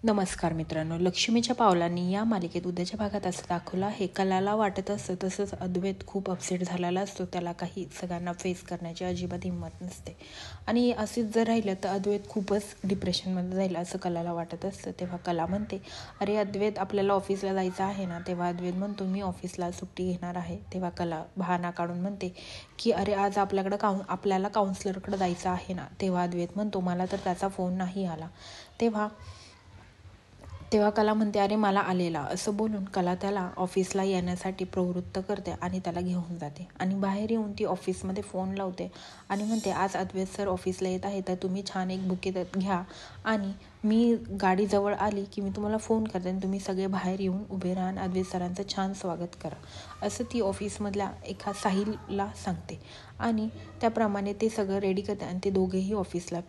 नमस्कार मित्रांनो, लक्ष्मीच्या पावलांनी या मालिकेत उद्याच्या भागात असं दाखवलं आहे. कलाला वाटत असतं तसंच अद्वैत खूप अपसेट झालेला असतो. त्याला काही सगळ्यांना फेस करण्याची अजिबात हिंमत नसते आणि असेच जर राहिलं तर अद्वैत खूपच डिप्रेशनमध्ये जाईल असं कलाला वाटत असतं. तेव्हा कला म्हणते, अरे अद्वैत आपल्याला ऑफिसला जायचं आहे ना. तेव्हा अद्वैत म्हणतो, मी ऑफिसला सुट्टी घेणार आहे. तेव्हा कला बहाणा काढून म्हणते की अरे आज आपल्याला काउन्सिलरकडे जायचं आहे ना. तेव्हा अद्वैत म्हणतो, मला तर त्याचा फोन नाही आला. तेव्हा कला म्हणते, अरे मला आलेला. असं बोलून कला त्याला ऑफिसला येण्यासाठी प्रवृत्त करते आणि त्याला घेऊन जाते आणि बाहेर येऊन ती ऑफिसमध्ये फोन लावते आणि म्हणते, आज अद्वैत सर ऑफिसला येत आहे तर तुम्ही छान एक बुके घ्या आणि मी गाडी जवळ आली की मी तुम्हाला फोन करते आणि तुम्ही सगळे बाहेर येऊन उभे राहा आणि अद्वैत सरांचं छान स्वागत करा. असं ती ऑफिसमधल्या एका साहिलला सांगते आणि त्याप्रमाणे ते सगळं रेडी करते आणि ते दोघेही ऑफिसला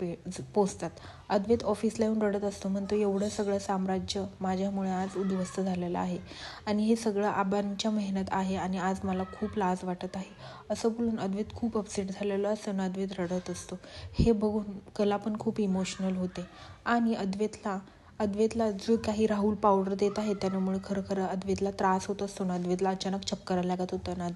पोचतात. अद्वैत ऑफिसला येऊन रडत असतो. म्हणतो, एवढं सगळं साम्राज्य माझ्यामुळे आज उद्ध्वस्त झालेलं आहे आणि हे सगळं आबांच्या मेहनत आहे आणि आज मला खूप लाज वाटत आहे. असं बोलून अद्वैत खूप अपसेट झालेलं असतं आणि अद्वैत रडत असतो. हे बघून कला पण खूप इमोशनल होते आणि अद्वैतला जो काही राहुल पावडर देत आहे त्यामुळे खरं अद्वैतला त्रास होत असतो ना. अद्वैतला अचानक चक्कर लागत होतं ना.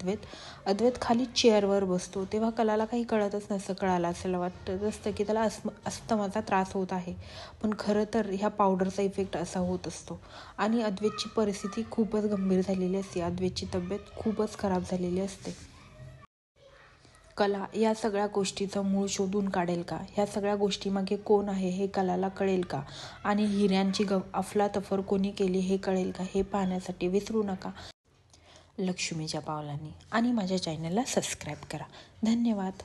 अद्वैत खाली चेअरवर बसतो. तेव्हा कलाला काही कळतच नसतं. कळालं असेल वाटत असतं की त्याला अस्थमाचा त्रास होत आहे, पण खरं तर ह्या पावडरचा इफेक्ट असा होत असतो आणि अद्वैतची परिस्थिती खूपच गंभीर झालेली असते. अद्वैतची तब्येत खूपच खराब झालेली असते. कला या सगळ्या गोष्टीचं मूळ शोधून काढेल का? ह्या सगळ्या गोष्टीमागे कोण आहे हे कलाला कळेल का? आणि हिऱ्यांची अफलातफर कोणी केली हे कळेल का? हे पाहण्यासाठी विसरू नका लक्ष्मीच्या पावलांनी आणि माझ्या चॅनलला सबस्क्राईब करा. धन्यवाद.